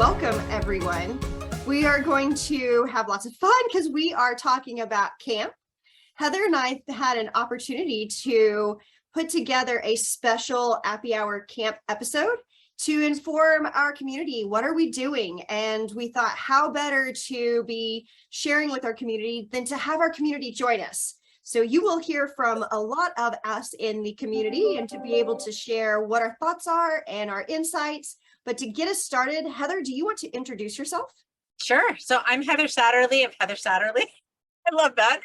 welcome everyone. We are going to have lots of fun because we are talking about camp. Heather and I had an opportunity to put together a special Appy Hour camp episode to inform our community. What are we doing? And we thought, how better to be sharing with our community than to have our community join us. So you will hear from a lot of us in the community and to be able to share what our thoughts are and our insights. But to get us started, Heather, do you want to introduce yourself? Sure. So I'm Heather Satterley of Heather Satterley. I love that.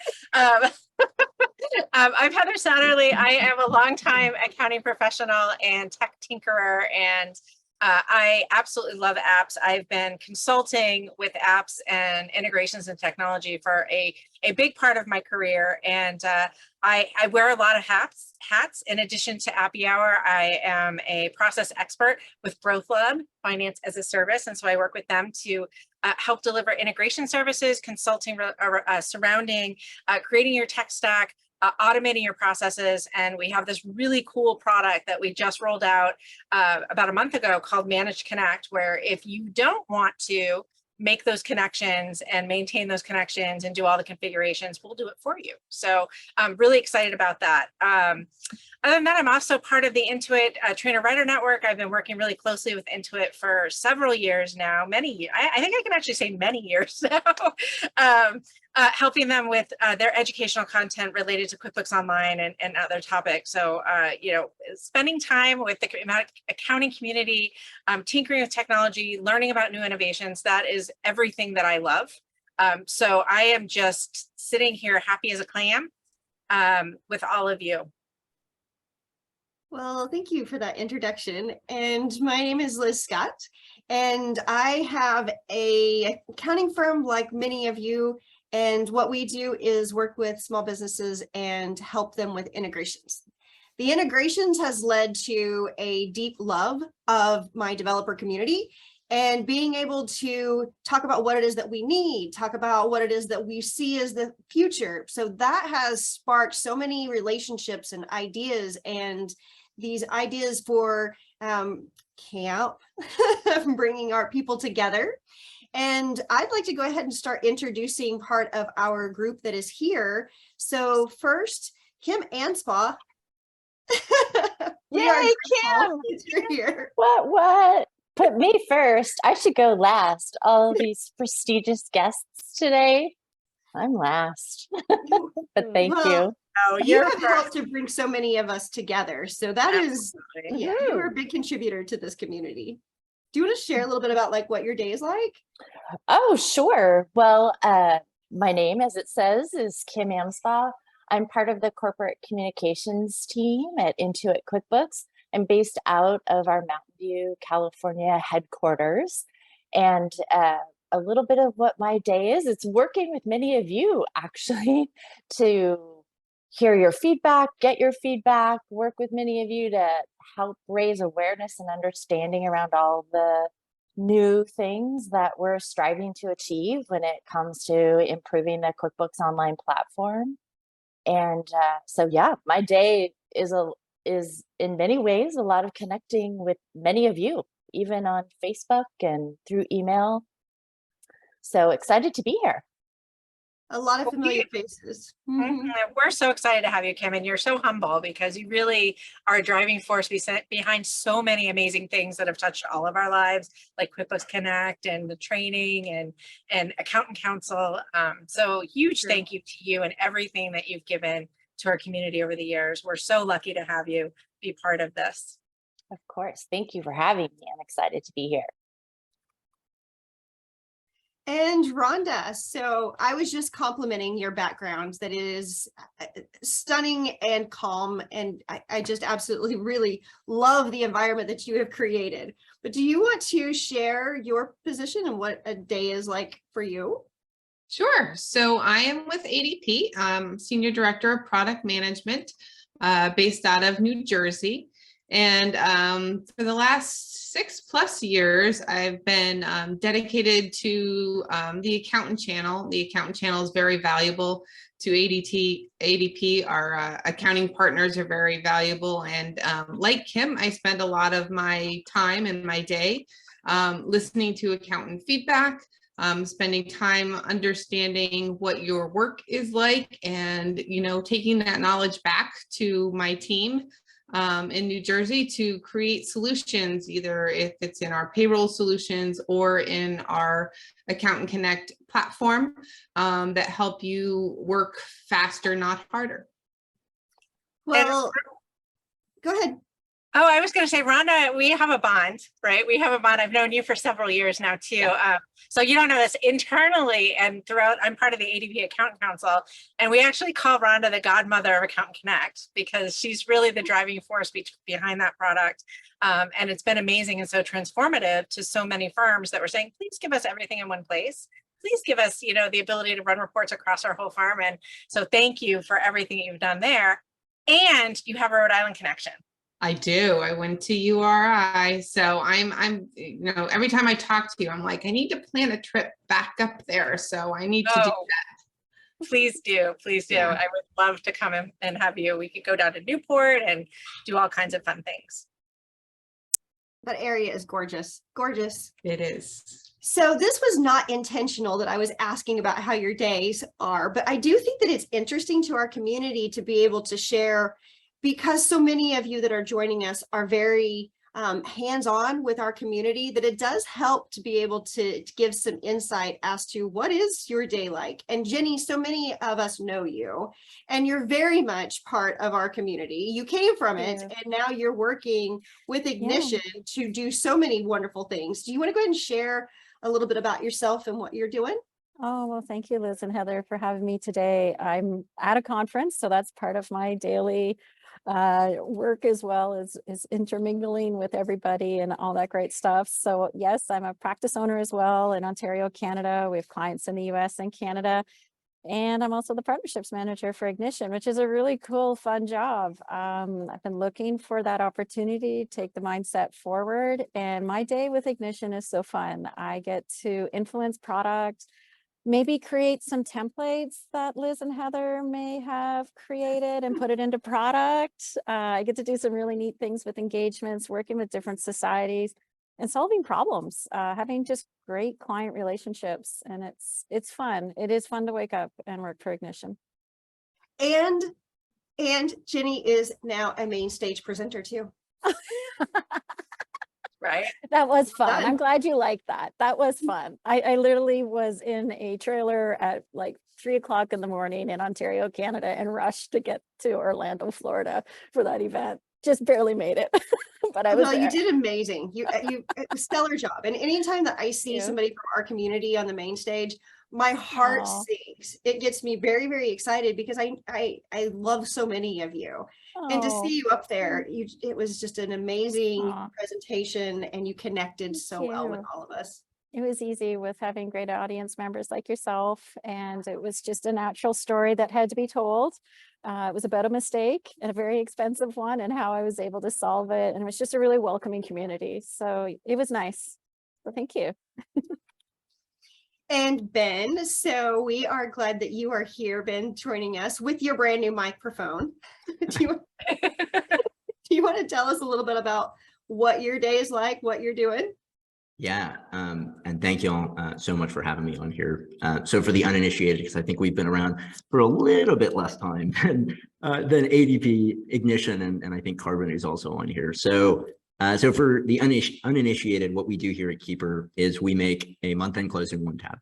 I'm Heather Satterley. I am a longtime accounting professional and tech tinkerer, and I absolutely love apps. I've been consulting with apps and integrations and technology for a big part of my career, and I wear a lot of hats. In addition to Appy Hour, I am a process expert with Growth Lab, Finance as a Service, and so I work with them to help deliver integration services, consulting surrounding creating your tech stack, automating your processes. And we have this really cool product that we just rolled out about a month ago called Managed Connect, where if you don't want to make those connections and maintain those connections and do all the configurations, we'll do it for you. So I'm really excited about that. Other than that, I'm also part of the Intuit Trainer Writer Network. I've been working really closely with Intuit for several years now, many years. I think I can actually say many years now, helping them with their educational content related to QuickBooks Online and other topics. So, you know, spending time with the accounting community, tinkering with technology, learning about new innovations, that is everything that I love. So I am just sitting here happy as a clam with all of you. Well, thank you for that introduction. And my name is Liz Scott, and I have a accounting firm like many of you. And what we do is work with small businesses and help them with integrations. The integrations has led to a deep love of my developer community and being able to talk about what it is that we need, talk about what it is that we see as the future. So that has sparked so many relationships and ideas, and these ideas for camp, bringing our people together. And I'd like to go ahead and start introducing part of our group that is here. So first, Kim Anspaugh. Yay, Kim! You're here. What? Put me first. I should go last. All these prestigious guests today. I'm last, but thank you. Oh, You have helped to bring so many of us together. So that is, yeah, you're a big contributor to this community. Do you want to share a little bit about like what your day is like? Oh, sure. Well, my name, as it says, is Kim Anspaugh. I'm part of the corporate communications team at Intuit QuickBooks. I'm based out of our Mountain View, California headquarters. And a little bit of what my day is, it's working with many of you actually to hear your feedback, get your feedback, work with many of you to help raise awareness and understanding around all the new things that we're striving to achieve when it comes to improving the QuickBooks Online platform. And so, yeah, my day is in many ways a lot of connecting with many of you, even on Facebook and through email. So excited to be here. A lot of familiar faces. Mm-hmm. We're so excited to have you, Kim, and you're so humble because you really are a driving force behind so many amazing things that have touched all of our lives, like QuickBooks Connect and the training and Accountant Council. So huge thank you to you and everything that you've given to our community over the years. We're so lucky to have you be part of this. Of course. Thank you for having me. I'm excited to be here. And Rhonda, so I was just complimenting your background that is stunning and calm, and I just absolutely really love the environment that you have created. But do you want to share your position and what a day is like for you? Sure. So I am with ADP, Senior Director of Product Management, based out of New Jersey. And for the last 6+ years, I've been dedicated to the accountant channel. The accountant channel is very valuable to ADP. Our accounting partners are very valuable. And like Kim, I spend a lot of my time and my day listening to accountant feedback, spending time understanding what your work is like, and taking that knowledge back to my team in New Jersey to create solutions, either if it's in our payroll solutions or in our Accountant Connect platform, that help you work faster, not harder. Well, go ahead. Oh, I was going to say, Rhonda, we have a bond, right? We have a bond. I've known you for several years now, too. Yeah. So you don't know this, internally and throughout, I'm part of the ADP Accountant Council, and we actually call Rhonda the godmother of Accountant Connect because she's really the driving force behind that product. And it's been amazing and so transformative to so many firms that were saying, please give us everything in one place. Please give us, the ability to run reports across our whole firm. And so thank you for everything you've done there. And you have a Rhode Island connection. I do. I went to URI. So I'm, every time I talk to you, I'm like, I need to plan a trip back up there. So I need to do that. Please do. Please do. Yeah. I would love to come and have you. We could go down to Newport and do all kinds of fun things. That area is gorgeous. Gorgeous. It is. So this was not intentional that I was asking about how your days are, but I do think that it's interesting to our community to be able to share, because so many of you that are joining us are very hands-on with our community, that it does help to be able to give some insight as to what is your day like. And Jenny, so many of us know you, and you're very much part of our community. You came from it, and now you're working with Ignition to do so many wonderful things. Do you want to go ahead and share a little bit about yourself and what you're doing? Oh, well, thank you, Liz and Heather, for having me today. I'm at a conference, so that's part of my daily work, as well as intermingling with everybody and all that great stuff. So yes, I'm a practice owner as well in Ontario, Canada. We have clients in the US and Canada. And I'm also the partnerships manager for Ignition, which is a really cool, fun job. I've been looking for that opportunity to take the mindset forward. And my day with Ignition is so fun. I get to influence product, maybe create some templates that Liz and Heather may have created and put it into product. I get to do some really neat things with engagements, working with different societies and solving problems, having just great client relationships. And it's fun. It is fun to wake up and work for Ignition. And Jenny is now a main stage presenter too. Right? That was fun. Done. I'm glad you liked that. That was fun. I literally was in a trailer at like 3 o'clock in the morning in Ontario, Canada, and rushed to get to Orlando, Florida for that event. Just barely made it, but I was there. You did amazing. You a stellar job. And anytime that I see somebody from our community on the main stage, my heart sinks. It gets me very, very excited because I love so many of you. And to see you up there, it was just an amazing presentation, and you connected so well with all of us. It was easy with having great audience members like yourself, and it was just a natural story that had to be told. It was about a mistake, and a very expensive one, and how I was able to solve it. And it was just a really welcoming community. So it was nice. So thank you. And Ben, so we are glad that you are here, Ben, joining us with your brand new microphone. Do you want to tell us a little bit about what your day is like, what you're doing? Yeah, and thank you all so much for having me on here. So for the uninitiated, because I think we've been around for a little bit less time than ADP, Ignition, and I think Carbon is also on here. So for the uninitiated, what we do here at Keeper is we make a month-end close in one tab.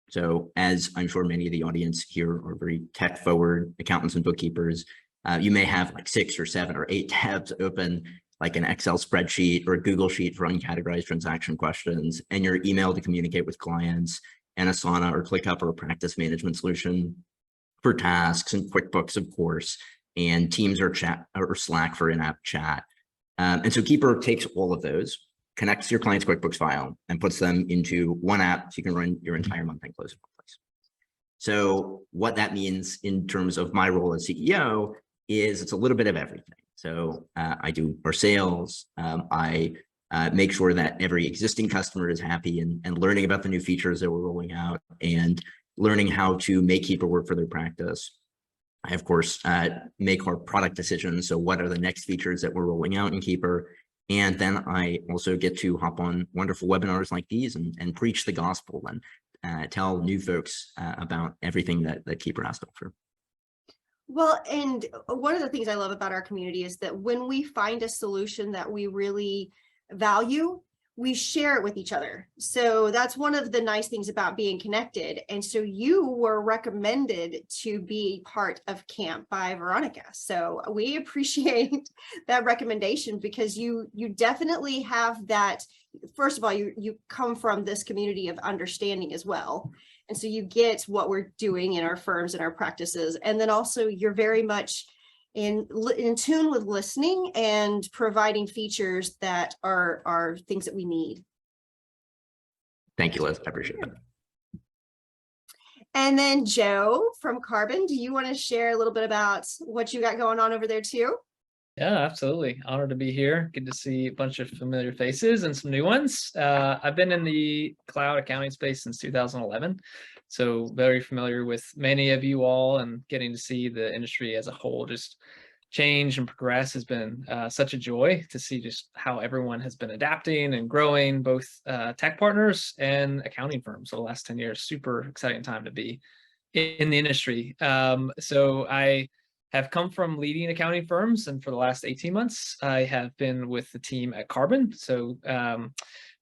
So as I'm sure many of the audience here are very tech-forward accountants and bookkeepers, you may have like 6 or 7 or 8 tabs open, like an Excel spreadsheet or a Google Sheet for uncategorized transaction questions, and your email to communicate with clients, and Asana or ClickUp or a practice management solution for tasks, and QuickBooks, of course, and Teams or chat or Slack for in-app chat. And so Keeper takes all of those, connects your client's QuickBooks file, and puts them into one app so you can run your entire month-end close in one place. So what that means in terms of my role as CEO is it's a little bit of everything. So I do our sales, I make sure that every existing customer is happy and learning about the new features that we're rolling out and learning how to make Keeper work for their practice. I, of course, make our product decisions. So what are the next features that we're rolling out in Keeper? And then I also get to hop on wonderful webinars like these and preach the gospel and tell new folks about everything that Keeper has to offer. Well, and one of the things I love about our community is that when we find a solution that we really value, we share it with each other. So that's one of the nice things about being connected. And so you were recommended to be part of camp by Veronica. So we appreciate that recommendation, because you definitely have that. First of all, you come from this community of understanding as well. And so you get what we're doing in our firms and our practices. And then also you're very much in tune with listening and providing features that are things that we need. Thank you, Liz. I appreciate that. And then Joe from Carbon, do you want to share a little bit about what you got going on over there too? Yeah, absolutely. Honored to be here. Good to see a bunch of familiar faces and some new ones. I've been in the cloud accounting space since 2011, so very familiar with many of you all, and getting to see the industry as a whole just change and progress has been such a joy to see just how everyone has been adapting and growing, both tech partners and accounting firms for the last 10 years. Super exciting time to be in the industry. So I have come from leading accounting firms, and for the last 18 months, I have been with the team at Carbon. So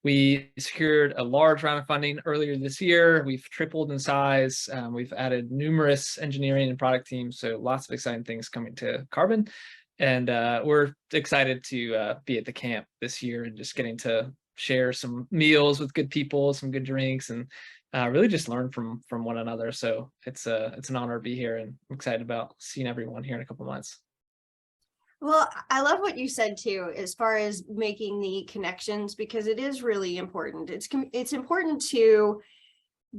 we secured a large round of funding earlier this year. We've tripled in size. We've added numerous engineering and product teams. So lots of exciting things coming to Carbon. And we're excited to be at the camp this year and just getting to share some meals with good people, some good drinks, and really just learn from one another. So it's an honor to be here, and I'm excited about seeing everyone here in a couple months. Well, I love what you said too, as far as making the connections, because it is really important. It's important to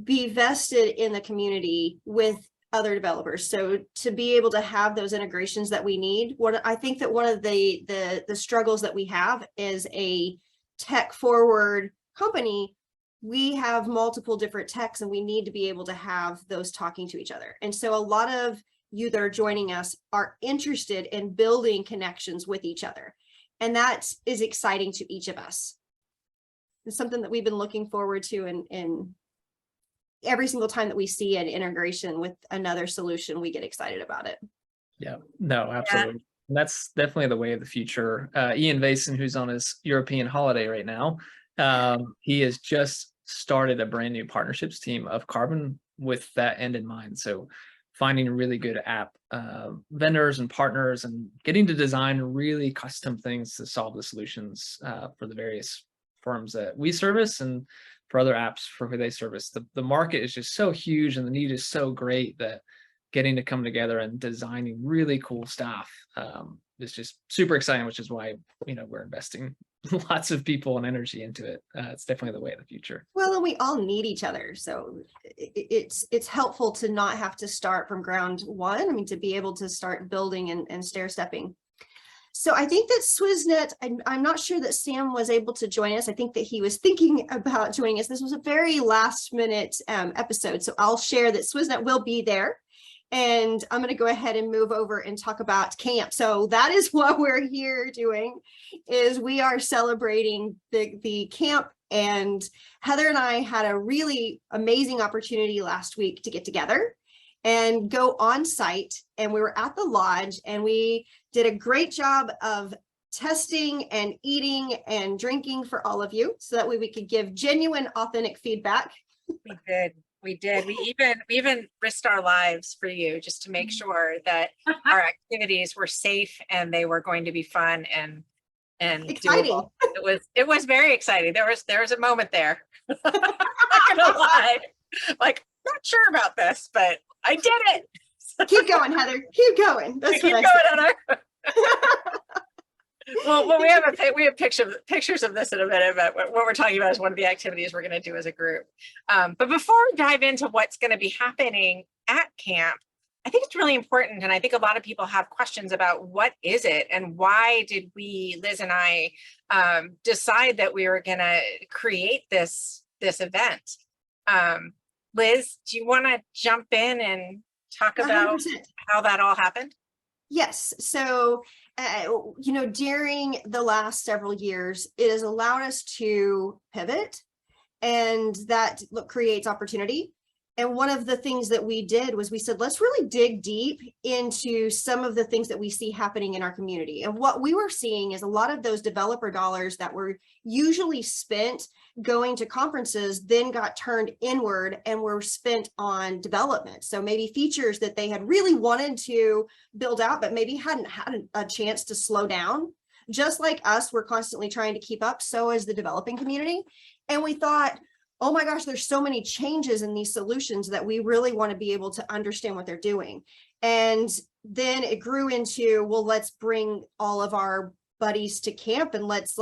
be vested in the community with other developers. So to be able to have those integrations that we need. I think that one of the struggles that we have is a tech forward company. We have multiple different techs, and we need to be able to have those talking to each other. And so a lot of you that are joining us are interested in building connections with each other. And that is exciting to each of us. It's something that we've been looking forward to, and every single time that we see an integration with another solution, we get excited about it. Yeah, no, absolutely. And that's definitely the way of the future. Ian Vason, who's on his European holiday right now, he has just started a brand new partnerships team of Carbon with that end in mind. So finding really good app vendors and partners, and getting to design really custom things to solve the solutions for the various firms that we service, and for other apps for who they service. The market is just so huge, and the need is so great that getting to come together and designing really cool stuff is just super exciting, which is why, we're investing lots of people and energy into it. It's definitely the way of the future. Well, and we all need each other. So it's helpful to not have to start from ground one. I mean, to be able to start building and stair stepping. So I think that Swissnet, I'm not sure that Sam was able to join us. I think that he was thinking about joining us. This was a very last minute episode. So I'll share that Swissnet will be there. And I'm going to go ahead and move over and talk about camp. So that is what we're here doing, is we are celebrating the camp. And Heather and I had a really amazing opportunity last week to get together and go on site. And we were at the lodge, and we did a great job of testing and eating and drinking for all of you, so that way we could give genuine, authentic feedback. We did. We even risked our lives for you, just to make sure that our activities were safe and they were going to be fun and Exciting. doable. It was very exciting. There was a moment there. I'm not gonna lie. Like, not sure about this, but I did it. Keep going, Heather. Keep going. That's Keep what going, Heather. Well, we have pictures of this in a minute, but what we're talking about is one of the activities we're going to do as a group. But before we dive into what's going to be happening at camp, I think it's really important, and I think a lot of people have questions about what is it and why did Liz and I, decide that we were going to create this event. Liz, do you want to jump in and talk about 100%. how that all happened? Yes. So, during the last several years, it has allowed us to pivot, and that creates opportunity. And one of the things that we did was we said, let's really dig deep into some of the things that we see happening in our community. And what we were seeing is a lot of those developer dollars that were usually spent going to conferences then got turned inward and were spent on development. So maybe features that they had really wanted to build out, but maybe hadn't had a chance to slow down. Just like us, we're constantly trying to keep up, so is the developing community. And we thought, oh my gosh, there's so many changes in these solutions that we really want to be able to understand what they're doing. And then it grew into, well, let's bring all of our buddies to camp and let's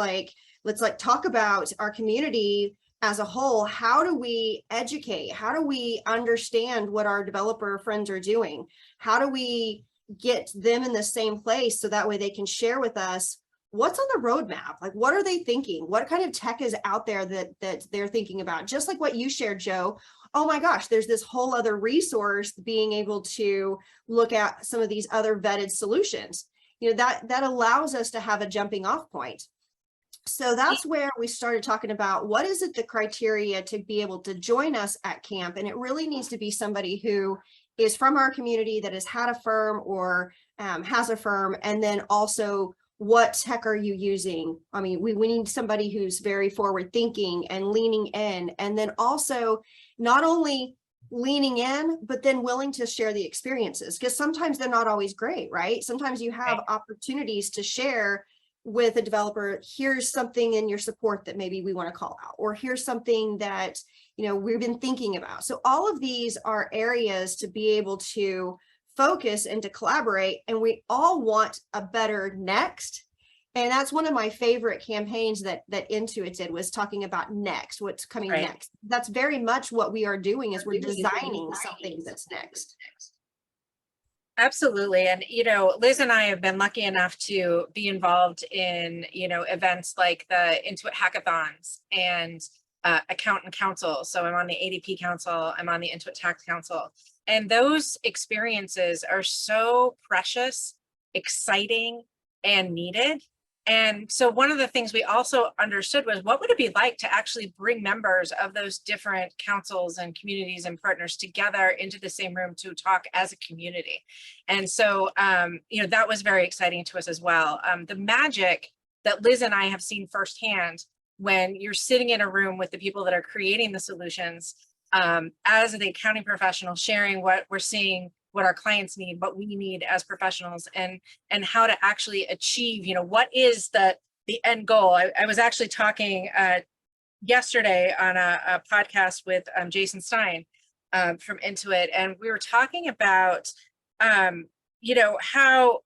talk about our community as a whole. How do we educate? How do we understand what our developer friends are doing? How do we get them in the same place so that way they can share with us what's on the roadmap? Like, what are they thinking? What kind of tech is out there that they're thinking about? Just like what you shared, Joe. Oh my gosh, there's this whole other resource, being able to look at some of these other vetted solutions. That allows us to have a jumping off point. So that's where we started talking about what is it the criteria to be able to join us at camp. And it really needs to be somebody who is from our community, that has had a firm or has a firm, and then also, what tech are you using? I mean, we need somebody who's very forward thinking and leaning in, and then also not only leaning in, but then willing to share the experiences, because sometimes they're not always great, right? Sometimes you have opportunities to share with a developer. Here's something in your support that maybe we want to call out, or here's something that, we've been thinking about. So all of these are areas to be able to focus and to collaborate, and we all want a better next. And that's one of my favorite campaigns that Intuit did, was talking about next, what's coming next. That's very much what we are doing, is we're designing something that's next. Absolutely. And, Liz and I have been lucky enough to be involved in, events like the Intuit hackathons and Accountant Council. So I'm on the ADP Council, I'm on the Intuit Tax Council. And those experiences are so precious, exciting, and needed. And so one of the things we also understood was, what would it be like to actually bring members of those different councils and communities and partners together into the same room to talk as a community? And so, that was very exciting to us as well. The magic that Liz and I have seen firsthand when you're sitting in a room with the people that are creating the solutions, as the accounting professional, sharing what we're seeing, what our clients need, what we need as professionals, and how to actually achieve, what is the end goal. I was actually talking yesterday on a podcast with Jason Stein from Intuit, and we were talking about, how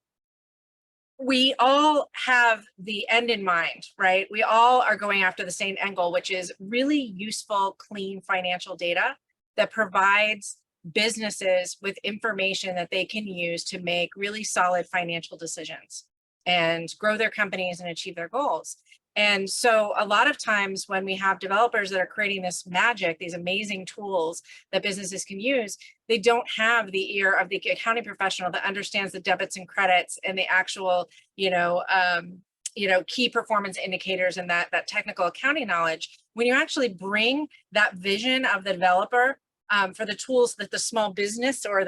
we all have the end in mind, right? We all are going after the same end goal, which is really useful, clean financial data that provides businesses with information that they can use to make really solid financial decisions and grow their companies and achieve their goals. And so a lot of times when we have developers that are creating this magic, these amazing tools that businesses can use, they don't have the ear of the accounting professional that understands the debits and credits and the actual, key performance indicators and that technical accounting knowledge. When you actually bring that vision of the developer for the tools that the small business, or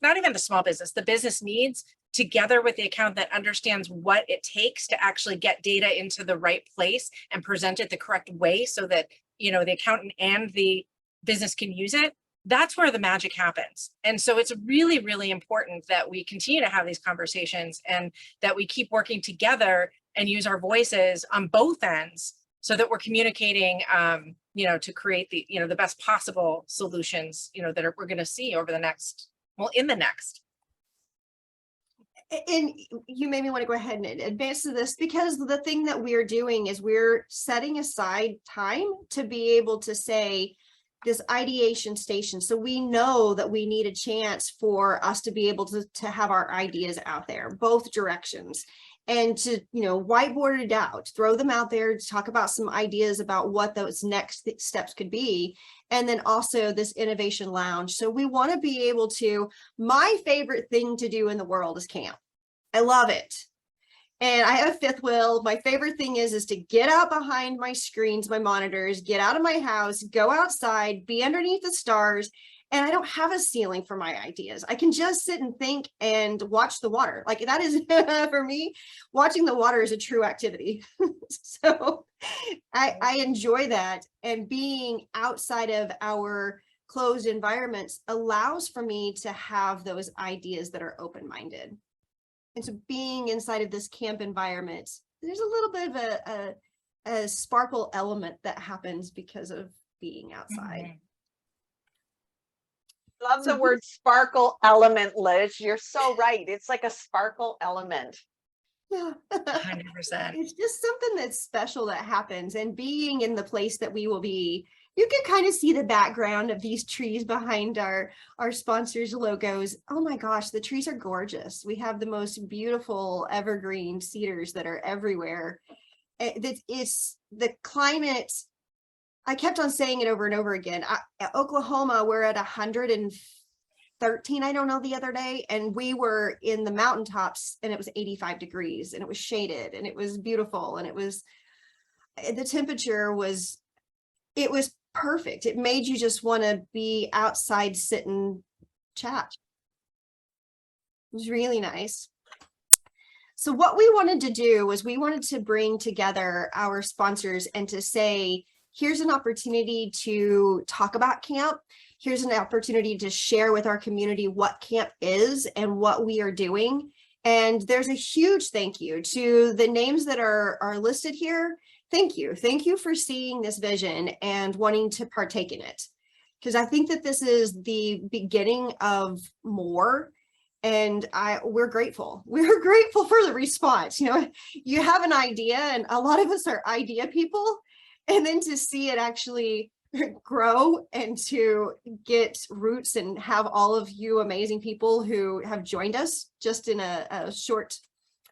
not even the small business, the business needs, together with the account that understands what it takes to actually get data into the right place and present it the correct way so that, the accountant and the business can use it, that's where the magic happens. And so it's really, really important that we continue to have these conversations and that we keep working together and use our voices on both ends so that we're communicating, to create the best possible solutions, that we're going to see over the next, in the next. And you made me want to go ahead and advance to this, because the thing that we're doing is we're setting aside time to be able to say this ideation station. So we know that we need a chance for us to be able to have our ideas out there, both directions, and to, whiteboard it out, throw them out there, to talk about some ideas about what those next steps could be. And then also this innovation lounge. So we want to be able to, my favorite thing to do in the world is camp. I love it. And I have a fifth wheel. My favorite thing is to get out behind my screens, my monitors, get out of my house, go outside, be underneath the stars. And I don't have a ceiling for my ideas. I can just sit and think and watch the water. Like that is, for me, watching the water is a true activity. So I enjoy that. And being outside of our closed environments allows for me to have those ideas that are open-minded. And so being inside of this camp environment, there's a little bit of a sparkle element that happens because of being outside. Love the word sparkle element, Liz. You're so right. It's like a sparkle element. Yeah. 100%. It's just something that's special that happens. And being in the place that we will be, you can kind of see the background of these trees behind our sponsors' logos. Oh my gosh, the trees are gorgeous. We have the most beautiful evergreen cedars that are everywhere. It's the climate. I kept on saying it over and over again. Oklahoma, we're at 113, I don't know, the other day, and we were in the mountaintops and it was 85 degrees and it was shaded and it was beautiful and it was, the temperature was, it was perfect. It made you just want to be outside, sit and chat. It was really nice. So what we wanted to do was we wanted to bring together our sponsors and to say, here's an opportunity to talk about camp. Here's an opportunity to share with our community what camp is and what we are doing. And there's a huge thank you to the names that are listed here. Thank you. Thank you for seeing this vision and wanting to partake in it. Because I think that this is the beginning of more. And we're grateful. We're grateful for the response. You know, you have an idea, and a lot of us are idea people. And then to see it actually grow and to get roots and have all of you amazing people who have joined us just in a short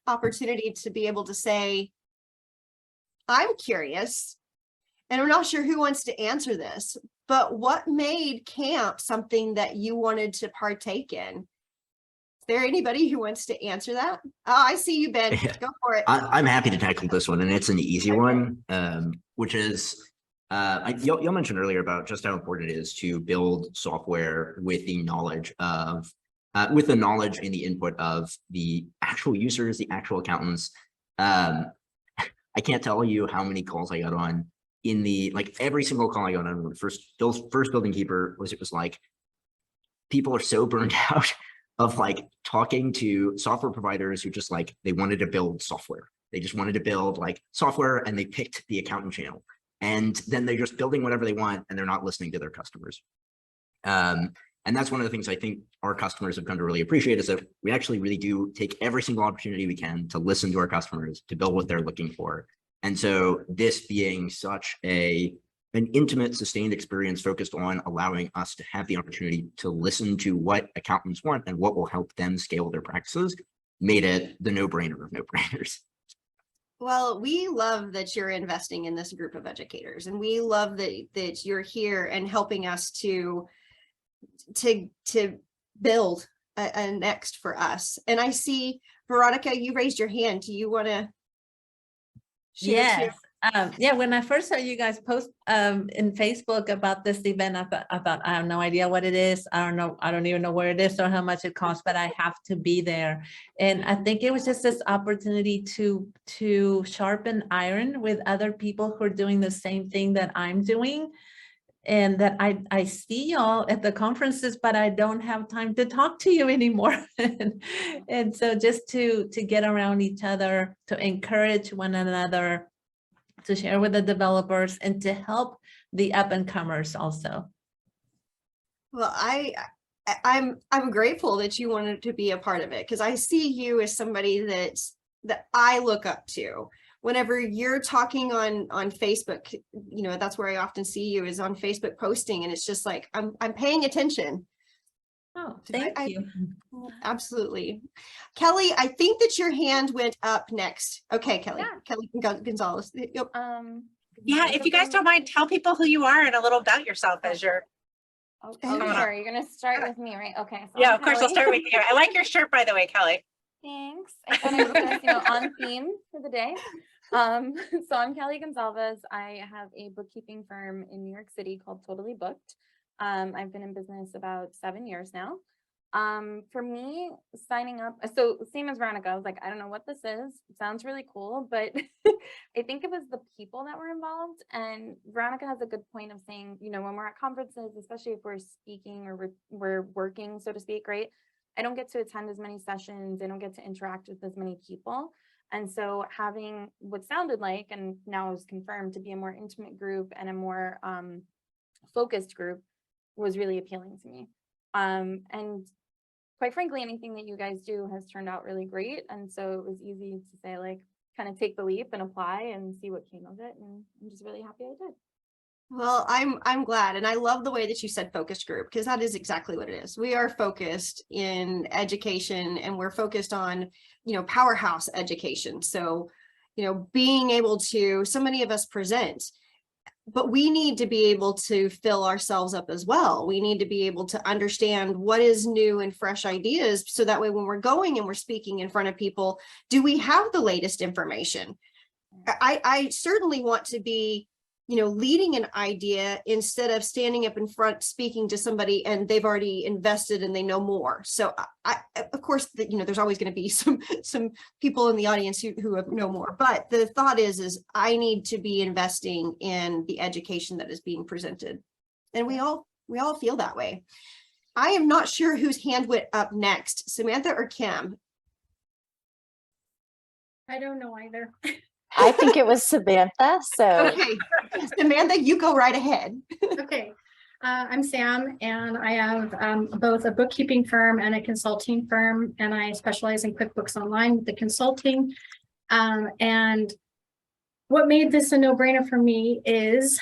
opportunity to be able to say, I'm curious, and I'm not sure who wants to answer this, but what made camp something that you wanted to partake in? Is there anybody who wants to answer that? Oh, I see you, Ben. Yeah. Go for it. I'm happy to tackle this one, and it's an easy one, which is, y'all mentioned earlier about just how important it is to build software with the knowledge of, with the knowledge and the input of the actual users, the actual accountants. I can't tell you how many calls I got on in the, like every single call I got on when first building keeper was, it was like, people are so burned out of like talking to software providers who just like, they wanted to build software. They just wanted to build like software and they picked the accountant channel. And then they're just building whatever they want and they're not listening to their customers. And that's one of the things I think our customers have come to really appreciate, is that we actually really do take every single opportunity we can to listen to our customers, to build what they're looking for. And so this being such an intimate, sustained experience focused on allowing us to have the opportunity to listen to what accountants want and what will help them scale their practices made it the no-brainer of no-brainers. Well, we love that you're investing in this group of educators, and we love that you're here and helping us to build a next for us. And I see, Veronica, you raised your hand. Do you want to share? Yes. Yeah, when I first saw you guys post in Facebook about this event, I thought I have no idea what it is. I don't even know where it is or how much it costs, but I have to be there. And I think it was just this opportunity to sharpen iron with other people who are doing the same thing that I'm doing. And that I see y'all at the conferences, but I don't have time to talk to you anymore. And so just to get around each other, to encourage one another, to share with the developers, and to help the up and comers also. Well, I'm grateful that you wanted to be a part of it, because I see you as somebody that I look up to. Whenever you're talking on Facebook, you know, that's where I often see you, is on Facebook posting, and it's just like I'm paying attention. Oh, thank you. Absolutely. Kelly, I think that your hand went up next. Okay, Kelly. Yeah. Kelly Gonzales. Yep. Yeah, if you guys don't mind, tell people who you are and a little about yourself as you're. Oh, Coming sure. You're gonna start with me, right? Okay. So Yeah, I'm of course, I'll Kelly. start with you. I like your shirt, by the way, Kelly. Thanks. I thought I was just, on theme for the day. So I'm Kelly Gonzales. I have a bookkeeping firm in New York City called Totally Booked. I've been in business about 7 years now. For me, signing up, so same as Veronica, I was like, I don't know what this is. It sounds really cool, but I think it was the people that were involved. And Veronica has a good point of saying, when we're at conferences, especially if we're speaking or we're working, so to speak, right? I don't get to attend as many sessions. I don't get to interact with as many people. And so having what sounded like, and now is confirmed to be a more intimate group and a more focused group was really appealing to me. And quite frankly, anything that you guys do has turned out really great. And so it was easy to say, like, kind of take the leap and apply and see what came of it. And I'm just really happy I did. Well, I'm glad. And I love the way that you said focused group, because that is exactly what it is. We are focused in education, and we're focused on, powerhouse education. So, being able to, so many of us present, but we need to be able to fill ourselves up as well. We need to be able to understand what is new and fresh ideas. So that way, when we're going and we're speaking in front of people, do we have the latest information? I certainly want to be, leading an idea instead of standing up in front, speaking to somebody and they've already invested and they know more. So I of course, there's always going to be some people in the audience who know more, but the thought is I need to be investing in the education that is being presented. And we all feel that way. I am not sure whose hand went up next, Samantha or Kim. I don't know either. I think it was Samantha. So Okay, Samantha, you go right ahead. Okay, I'm Sam, and I have both a bookkeeping firm and a consulting firm, and I specialize in QuickBooks Online with the consulting. And what made this a no-brainer for me is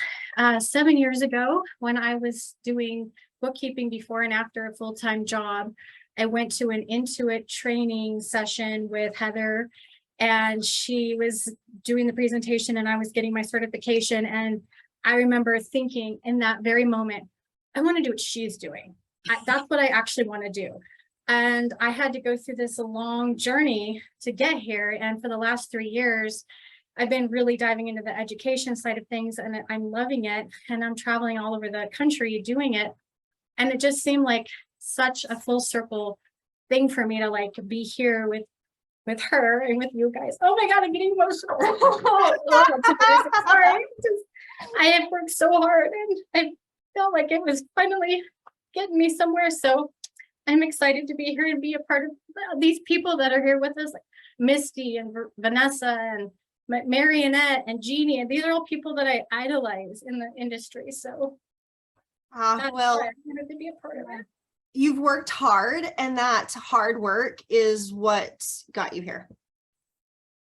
7 years ago, when I was doing bookkeeping before and after a full-time job, I went to an Intuit training session with Heather, and she was doing the presentation and I was getting my certification. And I remember thinking in that very moment, I want to do what she's doing. That's what I actually want to do. And I had to go through this long journey to get here. And for the last 3 years, I've been really diving into the education side of things, and I'm loving it. And I'm traveling all over the country doing it. And it just seemed like such a full circle thing for me to like be here with her and with you guys. Oh my God, I'm getting emotional. Sorry. I have worked so hard and I felt like it was finally getting me somewhere. So I'm excited to be here and be a part of these people that are here with us, like Misty and Vanessa and Marionette and Jeannie. And these are all people that I idolize in the industry. So well, I wanted to be a part of it. You've worked hard, and that hard work is what got you here.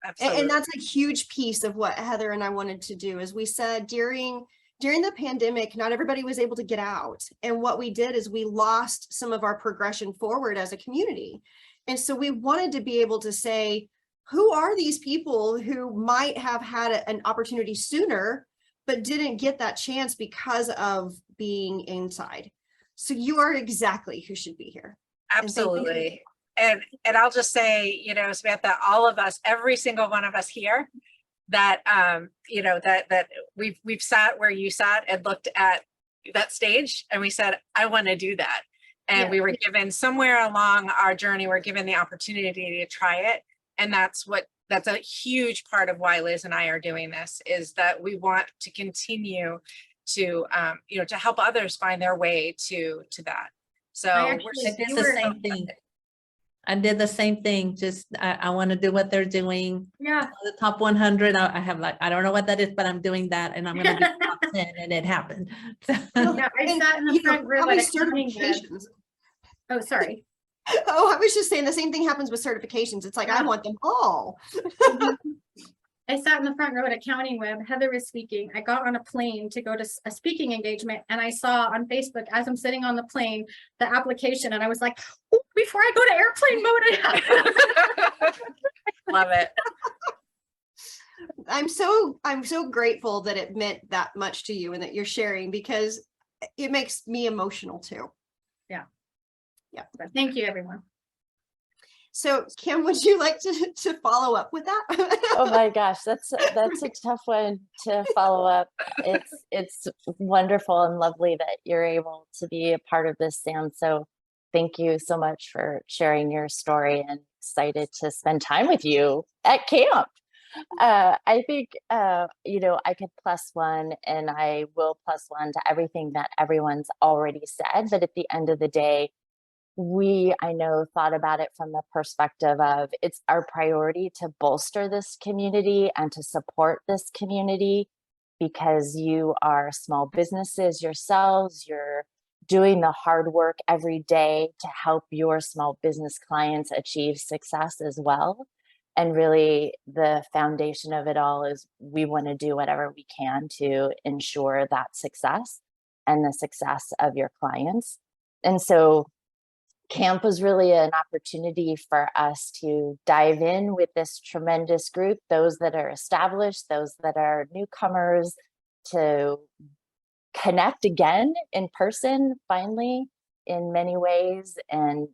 Absolutely. And that's a huge piece of what Heather and I wanted to do. As we said, during the pandemic, not everybody was able to get out. And what we did is we lost some of our progression forward as a community. And so we wanted to be able to say, who are these people who might have had an opportunity sooner, but didn't get that chance because of being inside? So you are exactly who should be here. Absolutely. And I'll just say, Samantha, all of us, every single one of us here that, that we've sat where you sat and looked at that stage and we said, I want to do that. And we were given somewhere along our journey, we're given the opportunity to try it. And that's a huge part of why Liz and I are doing this, is that we want to continue to to help others find their way to that. So I did the same thing. I did the same thing. Just I want to do what they're doing. Yeah. The top 100. I have I don't know what that is, but I'm doing that, and I'm going to be top 10, and it happened. Yeah, I sat in the front row at certifications. Oh, sorry. Oh, I was just saying the same thing happens with certifications. It's like, I want them all. I sat in the front row at Accounting Web. Heather was speaking. I got on a plane to go to a speaking engagement, and I saw on Facebook as I'm sitting on the plane the application, and I was like, oh, before I go to airplane mode. Love it. I'm so grateful that it meant that much to you and that you're sharing, because it makes me emotional too. Yeah. Thank you, everyone. So Kim, would you like to follow up with that? Oh my gosh, that's a tough one to follow up. It's wonderful and lovely that you're able to be a part of this, Sam. So thank you so much for sharing your story, and excited to spend time with you at camp. I think, I could plus one, and I will plus one to everything that everyone's already said. But at the end of the day, I know, thought about it from the perspective of it's our priority to bolster this community and to support this community, because you are small businesses yourselves. You're doing the hard work every day to help your small business clients achieve success as well. And really, the foundation of it all is we want to do whatever we can to ensure that success and the success of your clients. And so camp was really an opportunity for us to dive in with this tremendous group, those that are established, those that are newcomers, to connect again in person, finally, in many ways, and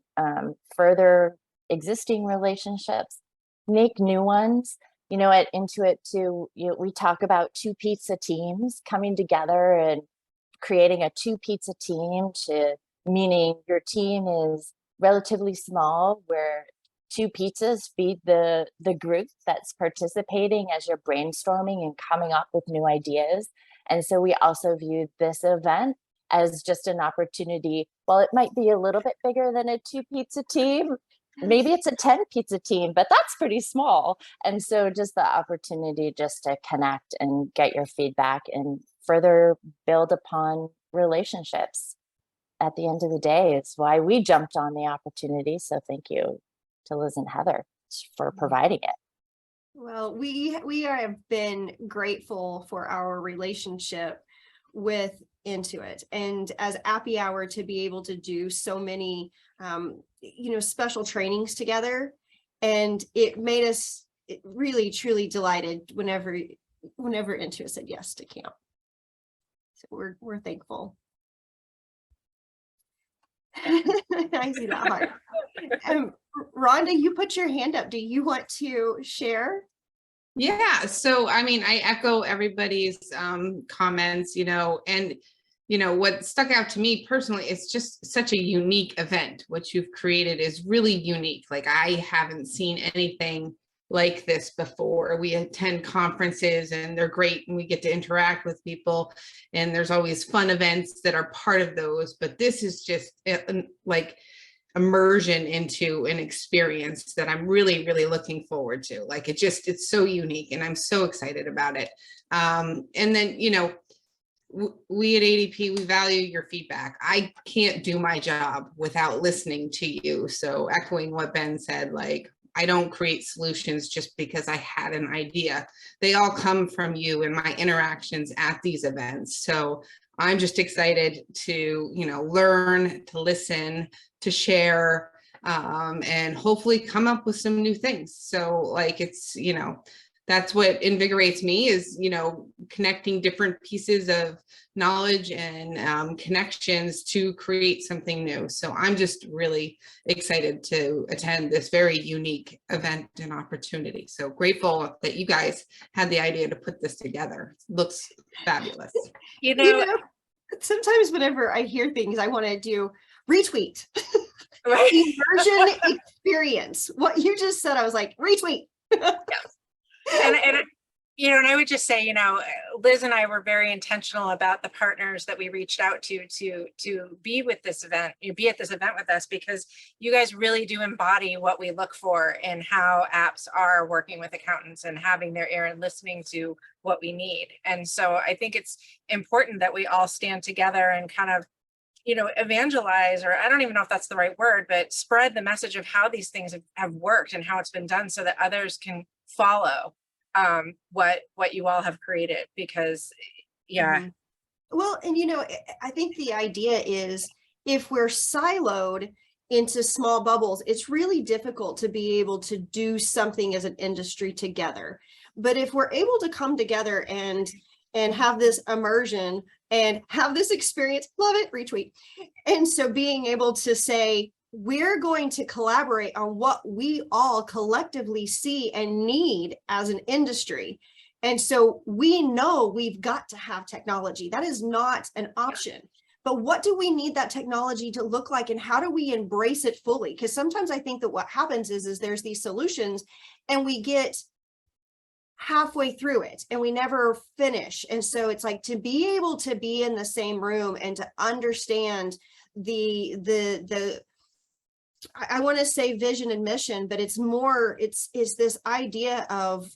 further existing relationships, make new ones. At Intuit too, we talk about 2 pizza teams coming together and creating a 2 pizza team, meaning your team is relatively small, where 2 pizzas feed the group that's participating as you're brainstorming and coming up with new ideas. And so we also viewed this event as just an opportunity. While it might be a little bit bigger than a 2 pizza team, maybe it's a 10 pizza team, but that's pretty small. And so just the opportunity just to connect and get your feedback and further build upon relationships. At the end of the day, it's why we jumped on the opportunity. So thank you to Liz and Heather for providing it. Well, we have been grateful for our relationship with Intuit, and as Appy Hour, to be able to do so many special trainings together, and it made us really truly delighted whenever Intuit said yes to camp. So we're thankful. I see that heart. Rhonda, you put your hand up. Do you want to share? Yeah, so I echo everybody's comments, and what stuck out to me personally, it's just such a unique event. What you've created is really unique. Like, I haven't seen anything like this before. We attend conferences and they're great, and we get to interact with people, and there's always fun events that are part of those, but this is just like immersion into an experience that I'm really, really looking forward to. Like, it's so unique, and I'm so excited about it. And then, we at ADP, we value your feedback. I can't do my job without listening to you. So echoing what Ben said, like, I don't create solutions just because I had an idea. They all come from you and my interactions at these events. So I'm just excited to, learn, to listen, to share, and hopefully come up with some new things. So like, it's, that's what invigorates me, is, connecting different pieces of knowledge and connections to create something new. So I'm just really excited to attend this very unique event and opportunity. So grateful that you guys had the idea to put this together. It looks fabulous. Sometimes whenever I hear things, I want to do retweet. Right. Immersion experience. What you just said, I was like, retweet. And I would just say, Liz and I were very intentional about the partners that we reached out to be with this event, be at this event with us, because you guys really do embody what we look for in how apps are working with accountants and having their ear and listening to what we need. And so I think it's important that we all stand together and kind of, evangelize, or I don't even know if that's the right word, but spread the message of how these things have worked and how it's been done, so that others can follow what you all have created. Because well, and I think the idea is, if we're siloed into small bubbles, it's really difficult to be able to do something as an industry together. But if we're able to come together and have this immersion and have this experience, love it, retweet. And so being able to say, we're going to collaborate on what we all collectively see and need as an industry. And so we know we've got to have technology. That is not an option. But what do we need that technology to look like, and how do we embrace it fully? Because sometimes I think that what happens is there's these solutions and we get halfway through it and we never finish. And so it's like, to be able to be in the same room and to understand I want to say vision and mission, but it's more, it's this idea of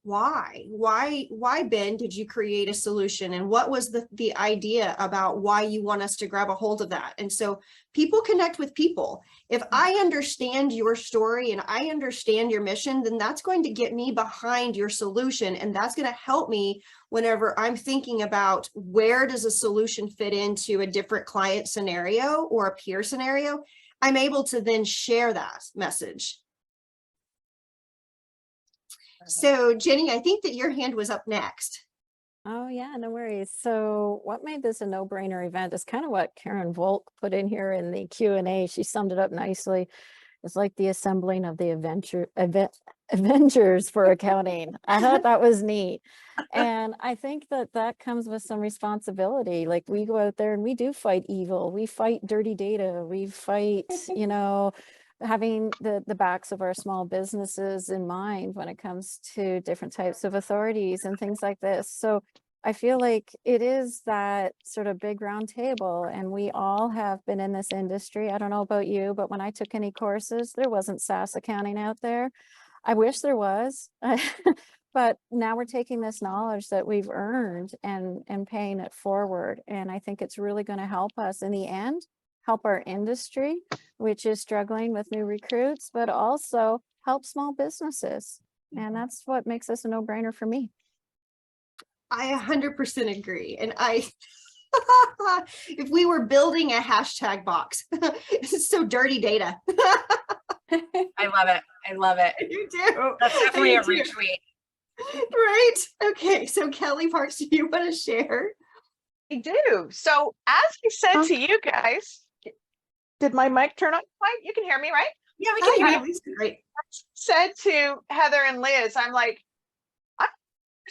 why Ben, did you create a solution, and what was the idea about why you want us to grab a hold of that? And so people connect with people. If I understand your story and I understand your mission, then that's going to get me behind your solution, and that's going to help me whenever I'm thinking about where does a solution fit into a different client scenario or a peer scenario. I'm able to then share that message. So Jenny, I think that your hand was up next. Oh yeah, no worries. So what made this a no-brainer event is kind of what Karen Volk put in here in the Q&A. She summed it up nicely. It's like the assembling of the Avengers for accounting. I thought that was neat. And I think that comes with some responsibility. Like, we go out there and we do fight evil. We fight dirty data. We fight, you know, having the backs of our small businesses in mind when it comes to different types of authorities and things like this. So I feel like it is that sort of big round table, and we all have been in this industry. I don't know about you, but when I took any courses, there wasn't SaaS accounting out there. I wish there was, but now we're taking this knowledge that we've earned and paying it forward. And I think it's really going to help us in the end, help our industry, which is struggling with new recruits, but also help small businesses. And that's what makes this a no-brainer for me. I 100% agree. And if we were building a hashtag box, it's so dirty data. I love it. I love it. You do. That's definitely a do. retweet. Right. Okay. So Kelly Parks, do you want to share? I do. So as I said to you guys, did my mic turn on? Fine, you can hear me, right? Yeah, we can hear you. Great. Said to Heather and Liz, I'm like,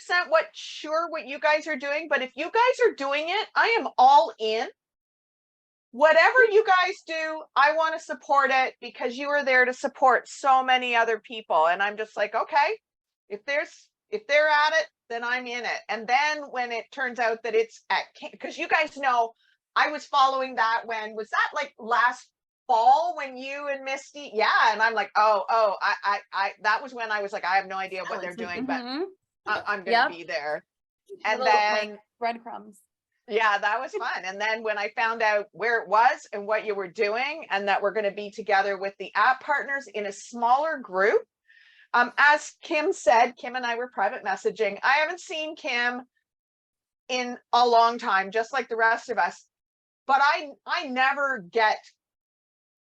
I'm not sure what you guys are doing, but if you guys are doing it, I am all in. Whatever you guys do, I want to support it, because you are there to support so many other people. And I'm just like, okay, if they're at it, then I'm in it. And then when it turns out that it's because you guys know, I was following that was that like last fall when you and Misty? Yeah. And I'm like, I that was when I was like, I have no idea what they're doing, but I'm going to be there. And little, then like, breadcrumbs. Yeah, that was fun. And then when I found out where it was and what you were doing, and that we're going to be together with the app partners in a smaller group, as Kim said, Kim and I were private messaging. I haven't seen Kim in a long time, just like the rest of us, but I never get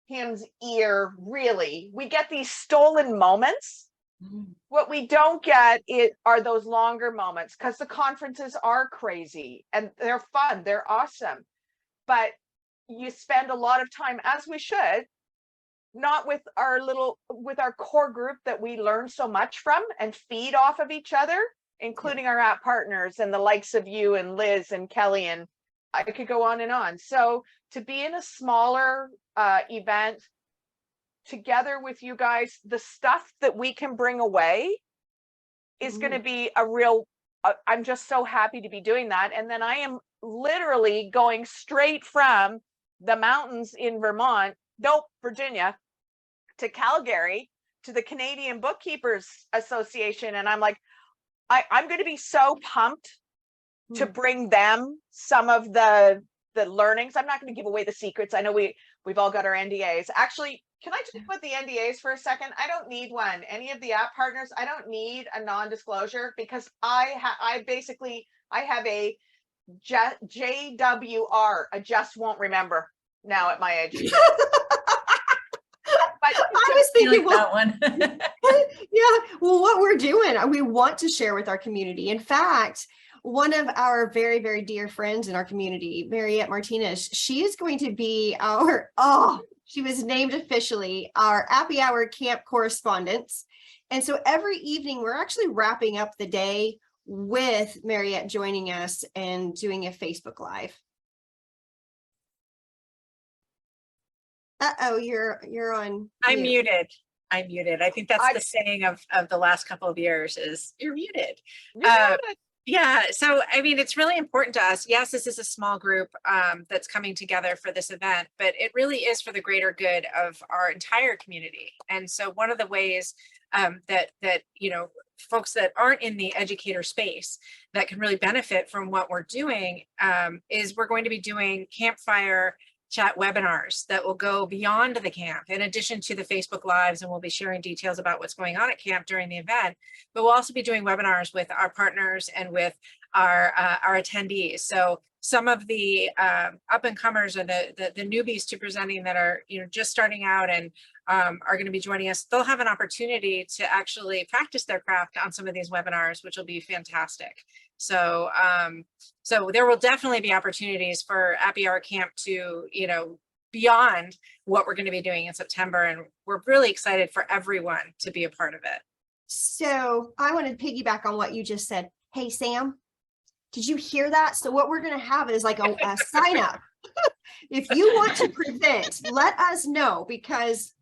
Kim's ear, really. We get these stolen moments. What we don't get are those longer moments, because the conferences are crazy and they're fun, they're awesome, but you spend a lot of time, as we should, not with our core group that we learn so much from and feed off of each other, including our app partners and the likes of you and Liz and Kelly, and I could go on and on. So to be in a smaller event together with you guys, the stuff that we can bring away is going to be a real, I'm just so happy to be doing that. And then I am literally going straight from the mountains in Virginia, to Calgary, to the Canadian Bookkeepers Association. And I'm like, I'm going to be so pumped to bring them some of the learnings. I'm not going to give away the secrets. I know we've all got our NDAs. Actually, can I just put the NDAs for a second? I don't need one. Any of the app partners, I don't need a non-disclosure, because I have a JWR, I just won't remember now at my age. But I was thinking, like that one. Yeah, well, what we're doing, we want to share with our community. In fact, one of our very, very dear friends in our community, Mariette Martinez, she is going to be She was named officially our Appy Hour camp correspondence. And so every evening, we're actually wrapping up the day with Mariette joining us and doing a Facebook Live. Uh-oh, you're on. I'm mute. muted. I'm muted. I think that's the saying of the last couple of years is you're muted. You're muted. Yeah, so I mean, it's really important to us. Yes, this is a small group that's coming together for this event, but it really is for the greater good of our entire community. And so one of the ways that you know, folks that aren't in the educator space that can really benefit from what we're doing is we're going to be doing campfire chat webinars that will go beyond the camp in addition to the Facebook Lives, and we'll be sharing details about what's going on at camp during the event, but we'll also be doing webinars with our partners and with our attendees. So some of the up and comers or the newbies to presenting that are, you know, just starting out and are going to be joining us, they'll have an opportunity to actually practice their craft on some of these webinars, which will be fantastic. So so there will definitely be opportunities for Appy Hour Camp to, you know, beyond what we're going to be doing in September, and we're really excited for everyone to be a part of it. So I want to piggyback on what you just said. Hey, Sam, did you hear that? So what we're going to have is like a sign up. If you want to present, let us know, because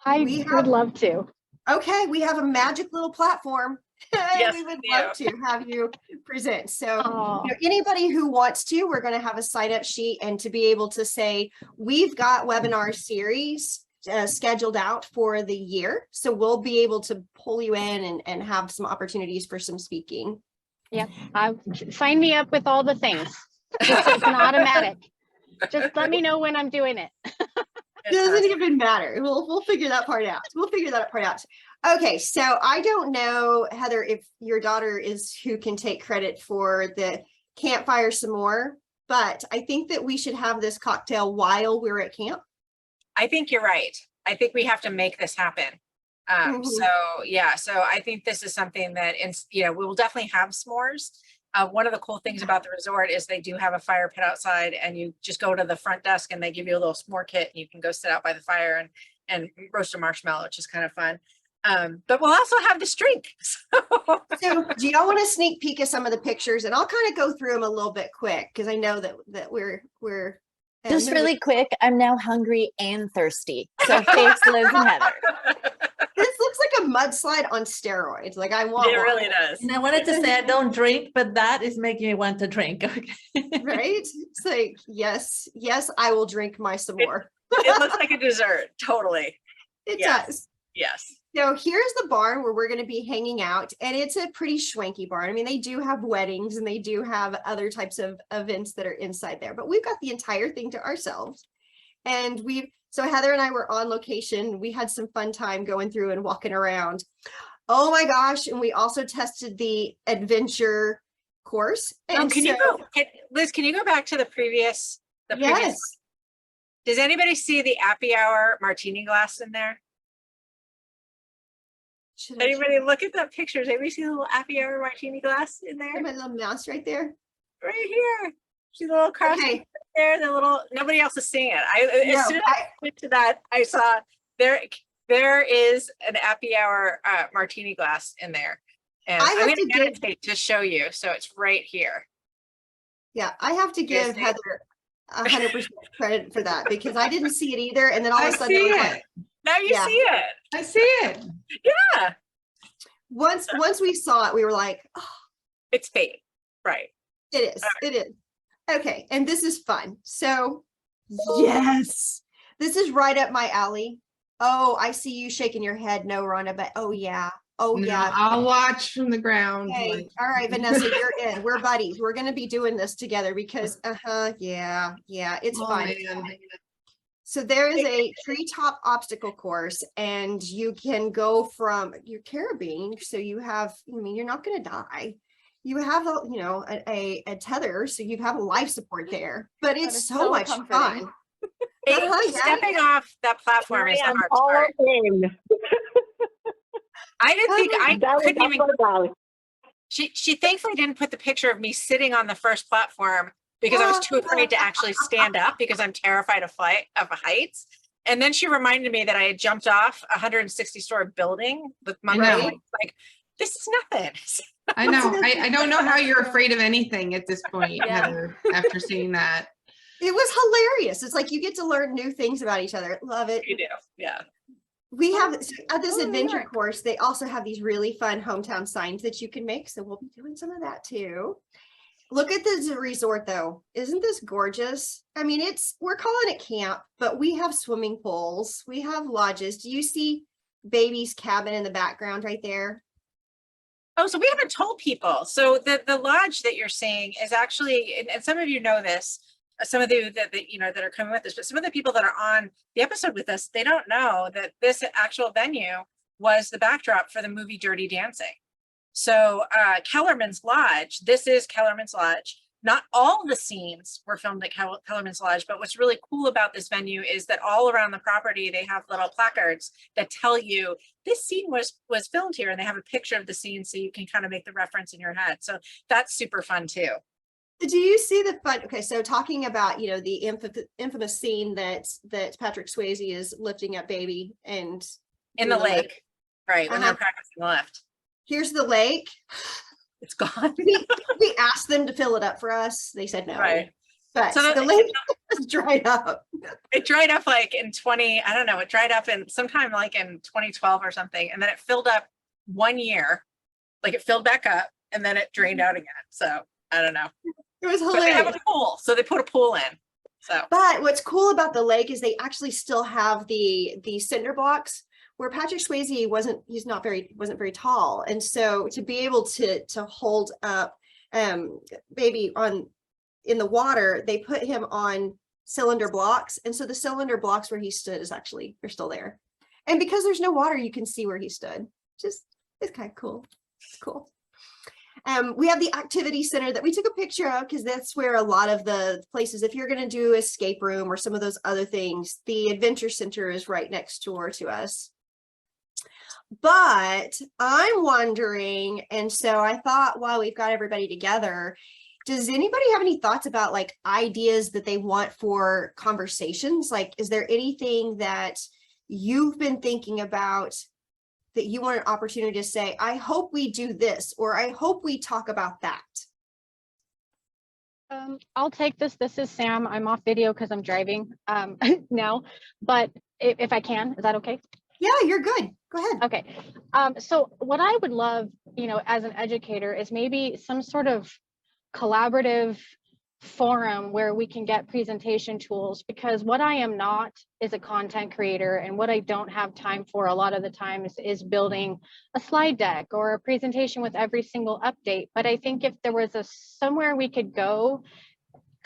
I would love to. Okay, we have a magic little platform. Yes, we would we love to have you present. So Oh, you know, anybody who wants to, we're going to have a sign up sheet, and to be able to say, we've got webinar series scheduled out for the year. So we'll be able to pull you in and have some opportunities for some speaking. yeah. Sign me up with all the things. It's an automatic. Just let me know when I'm doing it. It doesn't even matter. We'll figure that part out. We'll figure that part out. Okay, so I don't know, Heather, if your daughter is who can take credit for the campfire some more, but I think that we should have this cocktail while we're at camp. I think you're right. I think we have to make this happen. So yeah, so I think this is something that, you know, we will definitely have s'mores. One of the cool things about the resort is they do have a fire pit outside, and you just go to the front desk and they give you a little s'more kit, and you can go sit out by the fire and roast a marshmallow, which is kind of fun. But we'll also have this drink. So do y'all want to sneak peek at some of the pictures? And I'll kind of go through them a little bit quick, because I know that we're Just really quick, I'm now hungry and thirsty. So thanks, Liz and Heather. This looks like a mudslide on steroids. Like I want It one. really does. And I wanted to say I don't drink, but that is making me want to drink. Okay. Right? It's like, yes, I will drink my some more. It looks like a dessert. Totally. It Yes. does. Yes. So here's the barn where we're going to be hanging out, and it's a pretty schwanky barn. I mean, they do have weddings and they do have other types of events that are inside there, but we've got the entire thing to ourselves. And so Heather and I were on location. We had some fun time going through and walking around. Oh my gosh. And we also tested the adventure course. And Liz, can you go back to the previous? Yes. Does anybody see the Appy Hour martini glass in there? Anybody look at that picture? Does anybody see the little Appy Hour martini glass in there? My little mouse right there. Right here. See the little cross there, the little, nobody else is seeing it. As soon as I went to that, I saw there is an Appy Hour martini glass in there. And I'm going to annotate to show you. So it's right here. Yeah, I have to give Heather 100% credit for that, because I didn't see it either. And then all of a sudden, now you see it. I see it. Yeah. Once we saw it, we were like, oh, it's fate. Right. It is. It is. Okay. And this is fun. So yes, this is right up my alley. Oh, I see you shaking your head. No, Rhonda, but oh yeah. Oh No, yeah. I'll watch from the ground. Okay. All right, Vanessa, you're in. We're buddies. We're going to be doing this together because yeah, it's fun. Man. So there is a treetop obstacle course, and you can go from your carabiner. So you have, I mean, you're not going to die. You have a tether, so you have a life support there, but it's so much fun. Stepping off that platform is the hard part. I didn't think I couldn't even. She thankfully didn't put the picture of me sitting on the first platform, because I was too afraid to actually stand up, because I'm terrified of heights. And then she reminded me that I had jumped off a 160-story building with my I know. mom. Like, this is nothing. I know. I don't know how you're afraid of anything at this point, Yeah. Heather, after seeing that. It was hilarious. It's like you get to learn new things about each other. Love it. You do. Yeah. We have at this Oh, New adventure York. course, they also have these really fun hometown signs that you can make. So we'll be doing some of that too. Look at this resort though. Isn't this gorgeous? I mean, we're calling it camp, but we have swimming pools. We have lodges. Do you see baby's cabin in the background right there? Oh, so we haven't told people. So the lodge that you're seeing is actually, and some of you know this, some of you that that are coming with us, but some of the people that are on the episode with us, they don't know that this actual venue was the backdrop for the movie Dirty Dancing. So Kellerman's Lodge, this is Kellerman's Lodge. Not all the scenes were filmed at Kellerman's Lodge, but what's really cool about this venue is that all around the property, they have little placards that tell you this scene was filmed here, and they have a picture of the scene so you can kind of make the reference in your head. So that's super fun too. Do you see the fun? Okay, so talking about, the infamous scene that Patrick Swayze is lifting up baby and In the doing lift. lake, right, when they're Uh-huh. practicing the lift. Here's the lake. It's gone. We asked them to fill it up for us. They said no. Right. But So the lake is dried up. It dried up like in it dried up in sometime like in 2012 or something. And then it filled up 1 year, like it filled back up and then it drained out again. So I don't know. It was But they have hilarious. a pool. So they put a pool in. So But what's cool about the lake is they actually still have the cinder blocks where Patrick Swayze wasn't very tall. And so to be able to hold up baby in the water, they put him on cylinder blocks. And so the cylinder blocks where he stood they're still there. And because there's no water, you can see where he stood. It's kind of cool. It's cool. We have the activity center that we took a picture of because that's where a lot of the places, if you're going to do escape room or some of those other things, the adventure center is right next door to us. But I'm wondering, and so I thought while we've got everybody together, does anybody have any thoughts about like ideas that they want for conversations? Like, is there anything that you've been thinking about that you want an opportunity to say, I hope we do this, or I hope we talk about that? I'll take this. This is Sam. I'm off video because I'm driving now, but if I can, is that okay? Yeah, you're good. Go ahead. Okay. So what I would love, as an educator is maybe some sort of collaborative forum where we can get presentation tools, because what I am not is a content creator, and what I don't have time for a lot of the times is building a slide deck or a presentation with every single update. But I think if there was somewhere we could go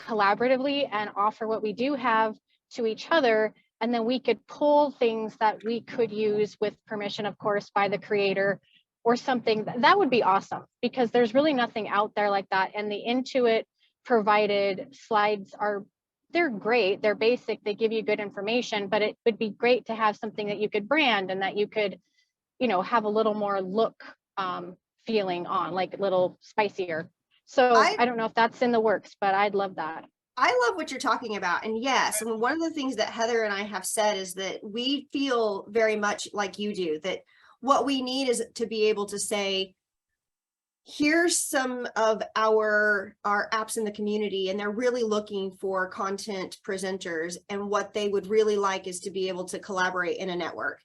collaboratively and offer what we do have to each other, and then we could pull things that we could use with permission, of course, by the creator or something, that would be awesome, because there's really nothing out there like that. And the Intuit provided slides they're great, they're basic, they give you good information, but it would be great to have something that you could brand and that you could, have a little more look feeling on, like a little spicier. So I don't know if that's in the works, but I'd love that. I love what you're talking about. And yes, and one of the things that Heather and I have said is that we feel very much like you do, that what we need is to be able to say, here's some of our apps in the community, and they're really looking for content presenters, and what they would really like is to be able to collaborate in a network.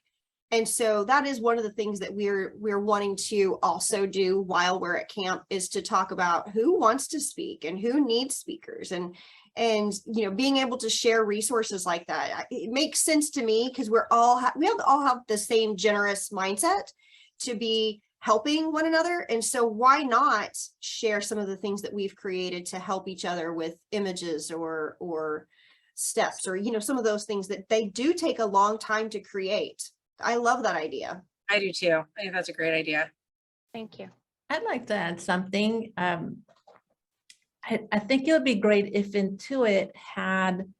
And so that is one of the things that we're wanting to also do while we're at camp, is to talk about who wants to speak and who needs speakers, and being able to share resources like that. It makes sense to me because we all have the same generous mindset to be helping one another. And so why not share some of the things that we've created to help each other with images or steps, or some of those things that they do take a long time to create. I love that idea. I do too. I think that's a great idea. Thank you. I'd like to add something. I think it would be great if Intuit had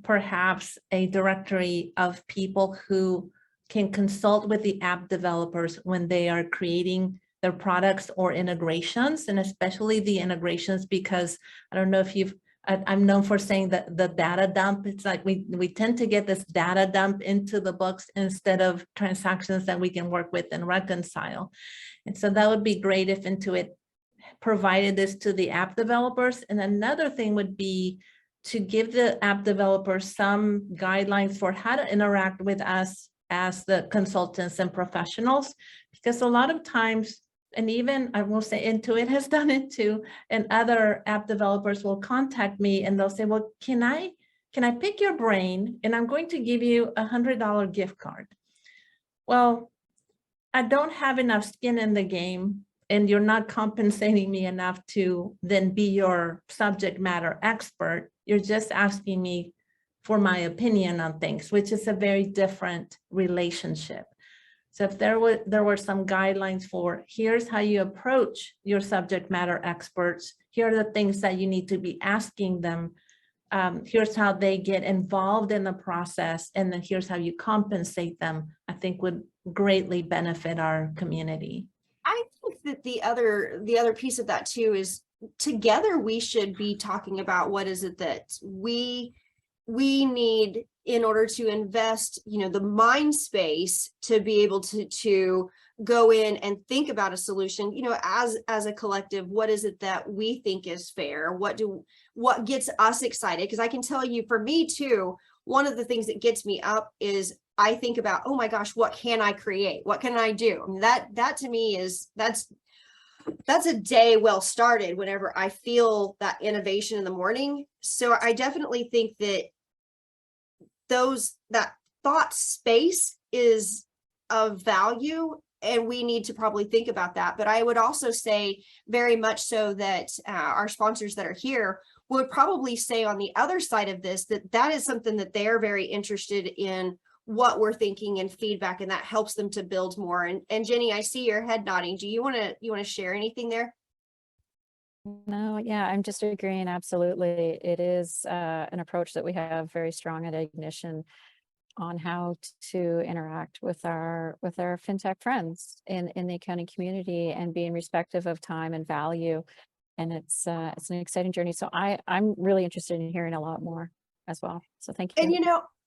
perhaps a directory of people who can consult with the app developers when they are creating their products or integrations, and especially the integrations, because I don't know if you've I'm known for saying that the data dump, it's like we tend to get this data dump into the books instead of transactions that we can work with and reconcile. And so that would be great if Intuit provided this to the app developers. And another thing would be to give the app developers some guidelines for how to interact with us as the consultants and professionals, because a lot of times, and even I will say Intuit has done it too, and other app developers will contact me and they'll say, well, can I pick your brain and I'm going to give you $100 gift card? Well, I don't have enough skin in the game and you're not compensating me enough to then be your subject matter expert. You're just asking me for my opinion on things, which is a very different relationship. So if there were some guidelines for, here's how you approach your subject matter experts, here are the things that you need to be asking them, here's how they get involved in the process, and then here's how you compensate them, I think would greatly benefit our community. I think that the other piece of that too is together we should be talking about what is it that we need in order to invest, the mind space to be able to go in and think about a solution, as a collective. What is it that we think is fair? What gets us excited? Because I can tell you, for me too, one of the things that gets me up is I think about, oh my gosh, what can I create? What can I do? I mean, that to me is, that's a day well started whenever I feel that innovation in the morning. So I definitely think that that thought space is of value, and we need to probably think about that. But I would also say very much so that our sponsors that are here would probably say on the other side of this, that is something that they're very interested in, what we're thinking and feedback, and that helps them to build more. And Jenny, I see your head nodding. Do you want to share anything there? No, yeah, I'm just agreeing. Absolutely. It is an approach that we have very strong at Ignition on how to interact with our fintech friends in the accounting community, and being respectful of time and value. And it's an exciting journey. So I'm really interested in hearing a lot more as well. So thank you. And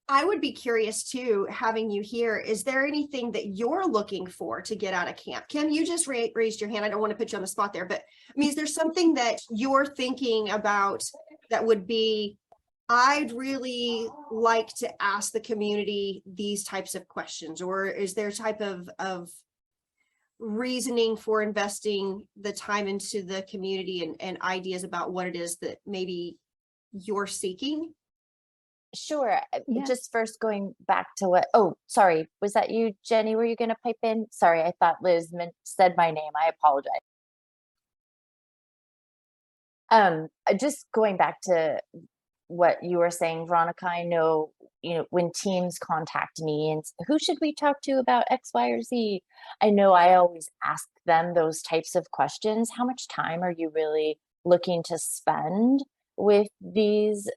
I would be curious too, having you here, is there anything that you're looking for to get out of camp? Kim, you just raised your hand. I don't want to put you on the spot there, but I mean, is there something that you're thinking about that would be, I'd really like to ask the community these types of questions? Or is there a type of reasoning for investing the time into the community and ideas about what it is that maybe you're seeking? Sure. Yeah. Just first going back to what, oh, sorry, was that you, Jenny? Were you going to pipe in? Sorry, I thought Liz said my name. I apologize. Just going back to what you were saying, Veronica, I know, when teams contact me and who should we talk to about X, Y, or Z? I know I always ask them those types of questions. How much time are you really looking to spend with these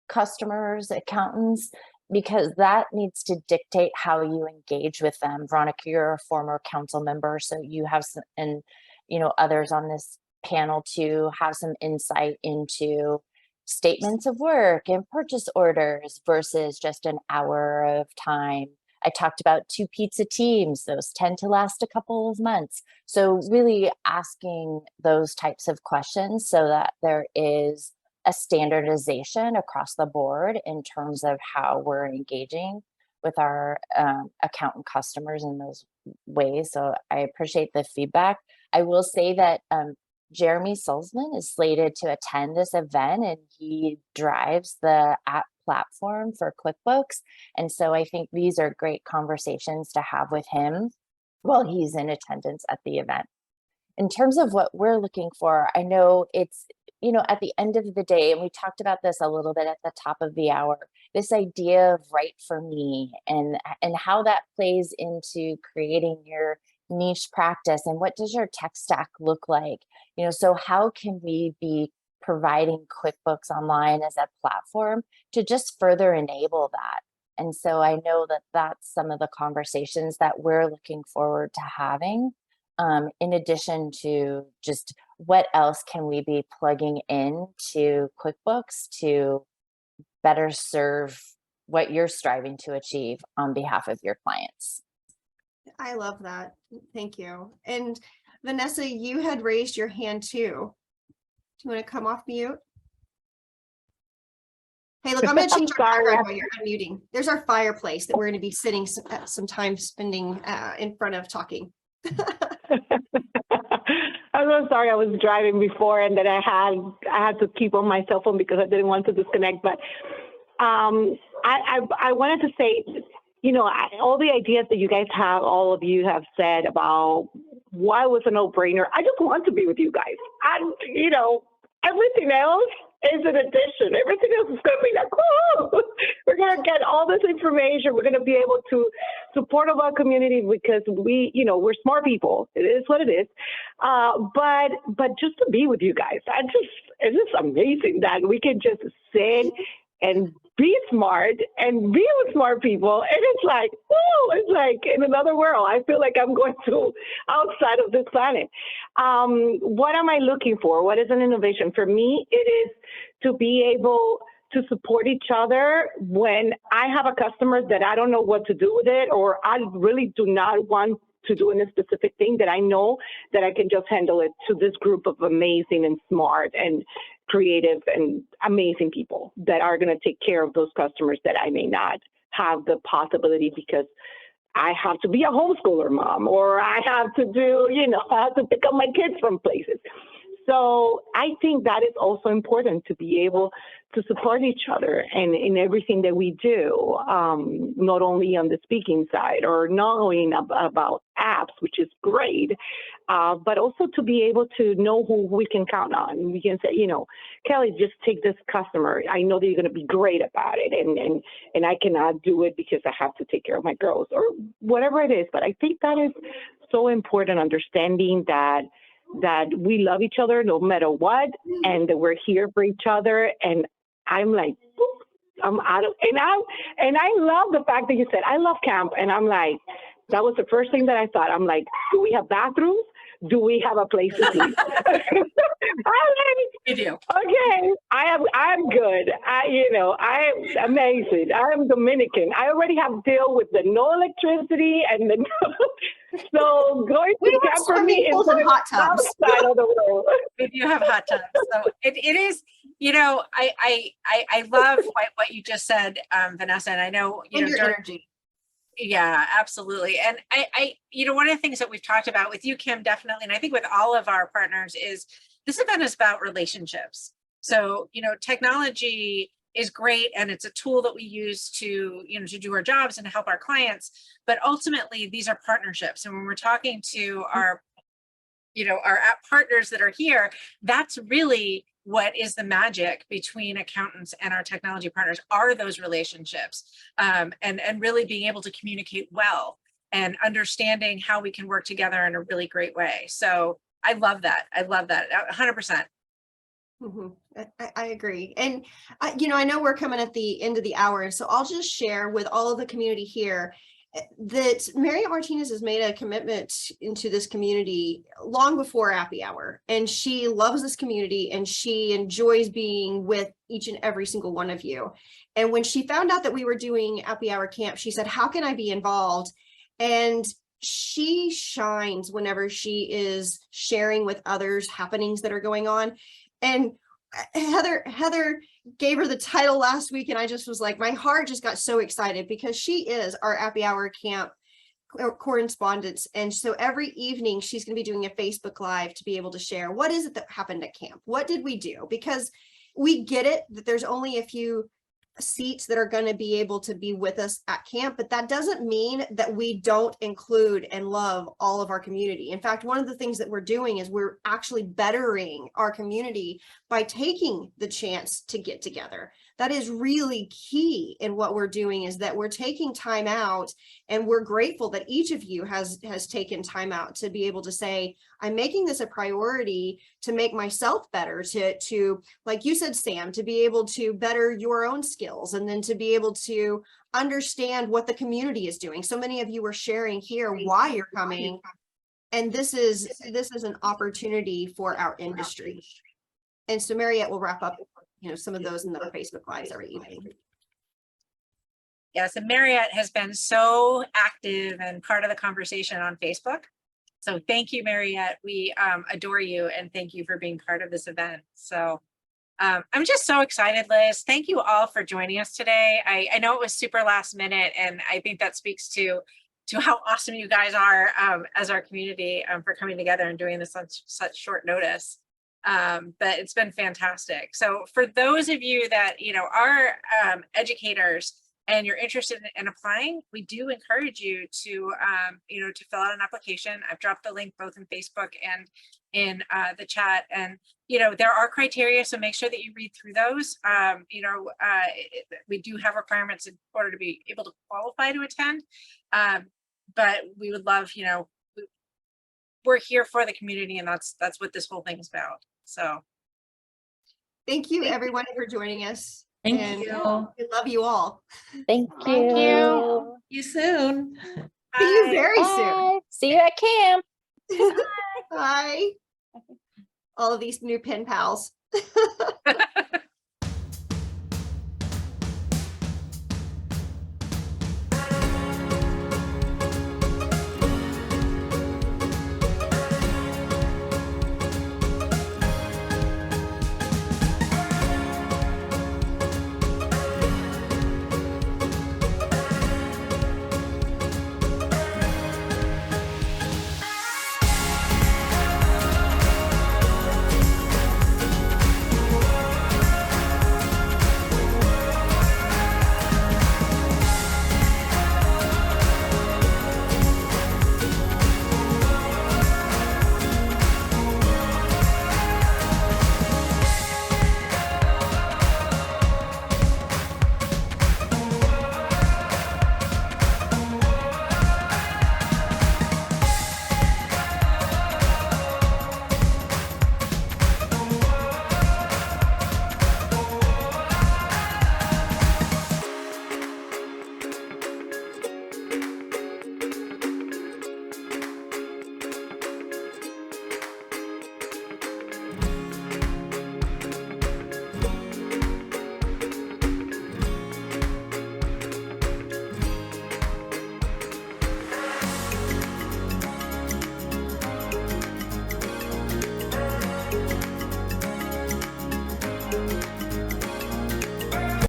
customers, accountants? Because that needs to dictate how you engage with them. Veronica, you're a former council member, so you have some, and others on this panel too, have some insight into statements of work and purchase orders versus just an hour of time. I talked about 2 pizza teams. Those tend to last a couple of months. So really asking those types of questions so that there is a standardization across the board in terms of how we're engaging with our accountant customers in those ways. So I appreciate the feedback. I will say that Jeremy Solzman is slated to attend this event, and he drives the app platform for QuickBooks. And so I think these are great conversations to have with him while he's in attendance at the event. In terms of what we're looking for, I know it's, at the end of the day, and we talked about this a little bit at the top of the hour, this idea of right for me and how that plays into creating your niche practice, and what does your tech stack look like? So how can we be providing QuickBooks Online as a platform to just further enable that? And so I know that that's some of the conversations that we're looking forward to having, in addition to just what else can we be plugging into QuickBooks to better serve what you're striving to achieve on behalf of your clients? I love that. Thank you. And Vanessa, you had raised your hand too. Do you want to come off mute? Hey, look, I'm going to change our background while you're unmuting. There's our fireplace that we're going to be sitting some time spending in front of talking. I'm so sorry. I was driving before, and then I had to keep on my cell phone because I didn't want to disconnect. But I wanted to say, you know, all the ideas that you guys have, all of you have said about why it was a no-brainer. I just want to be with you guys. You know, everything else is an addition. Everything else is going to be like, oh, we're going to get all this information. We're going to be able to support our community because we, you know, we're smart people. It is what it is. But just to be with you guys, it's just amazing that we can just sit and be smart and be with smart people. And it's like, whoa, it's like in another world. I feel like I'm going to outside of this planet. What am I looking for? What is an innovation? For me, it is to be able to support each other when I have a customer that I don't know what to do with it, or I really do not want to do a specific thing, that I know that I can just handle it to this group of amazing and smart and creative and amazing people that are going to take care of those customers that I may not have the possibility because I have to be a homeschooler mom, or I have to do, you know, I have to pick up my kids from places. So I think that is also important, to be able to support each other and in everything that we do, not only on the speaking side or not only about apps, which is great, but also to be able to know who we can count on. We can say, you know, Kelly, just take this customer. I know that you're going to be great about it, and I cannot do it because I have to take care of my girls, or whatever it is. But I think that is so important, understanding that we love each other no matter what, and that we're here for each other. And I'm like, I'm out of, and I love the fact that you said, I love camp. And I'm like, that was the first thing that I thought. I'm like, do we have bathrooms? Do we have a place to sleep? We do. Okay, I'm good. I'm amazing. I'm Dominican. I already have deal with the no electricity and the so going to camp for me is hot tubs. outside of the world. We do have hot tubs. So it is, you know, I love what you just said, Vanessa, and I know, you know, your energy. Yeah, absolutely. And I, you know, one of the things that we've talked about with you, Kim, definitely, and I think with all of our partners, is this event is about relationships. So, you know, technology is great, and it's a tool that we use to, you know, to do our jobs and help our clients. But ultimately, these are partnerships. And when we're talking to our, you know, our app partners that are here, that's really what is the magic between accountants and our technology partners, are those relationships, and really being able to communicate well and understanding how we can work together in a really great way. So I love that. I love that 100%. Mm-hmm. I agree. And, you know, I know we're coming at the end of the hour, so I'll just share with all of the community here that Marriott Martinez has made a commitment into this community long before Appy Hour, and she loves this community and she enjoys being with each and every single one of you. And when she found out that we were doing Appy Hour camp, she said, how can I be involved? And she shines whenever she is sharing with others happenings that are going on. And Heather gave her the title last week, and I just was like, my heart just got so excited because she is our Appy Hour camp correspondent. And so every evening she's going to be doing a Facebook Live to be able to share what is it that happened at camp? What did we do? Because we get it that there's only a few seats that are going to be able to be with us at camp, but that doesn't mean that we don't include and love all of our community. In fact, one of the things that we're doing is we're actually bettering our community by taking the chance to get together. That is really key in what we're doing, is that we're taking time out, and we're grateful that each of you has taken time out to be able to say, I'm making this a priority to make myself better, to like you said, Sam, to be able to better your own skills, and then to be able to understand what the community is doing. So many of you are sharing here why you're coming, And this is an opportunity for our industry. And so Mariette will wrap up, some of those in the Facebook Lives every evening. Yes, and Mariette has been so active and part of the conversation on Facebook. So thank you, Mariette. We adore you and thank you for being part of this event. So I'm just so excited, Liz. Thank you all for joining us today. I know it was super last minute, and I think that speaks to how awesome you guys are as our community for coming together and doing this on such short notice. But it's been fantastic. So for those of you that are educators and you're interested in applying, we do encourage you to to fill out an application. I've dropped the link both in Facebook and in the chat, and there are criteria, so make sure that you read through those. We do have requirements in order to be able to qualify to attend, but we would love, we're here for the community, and that's what this whole thing is about. So thank you everyone for joining us. Thank you. We love you all. Thank you. Thank you. See you soon. See you very soon. Bye. See you at camp. Bye. All of these new pen pals.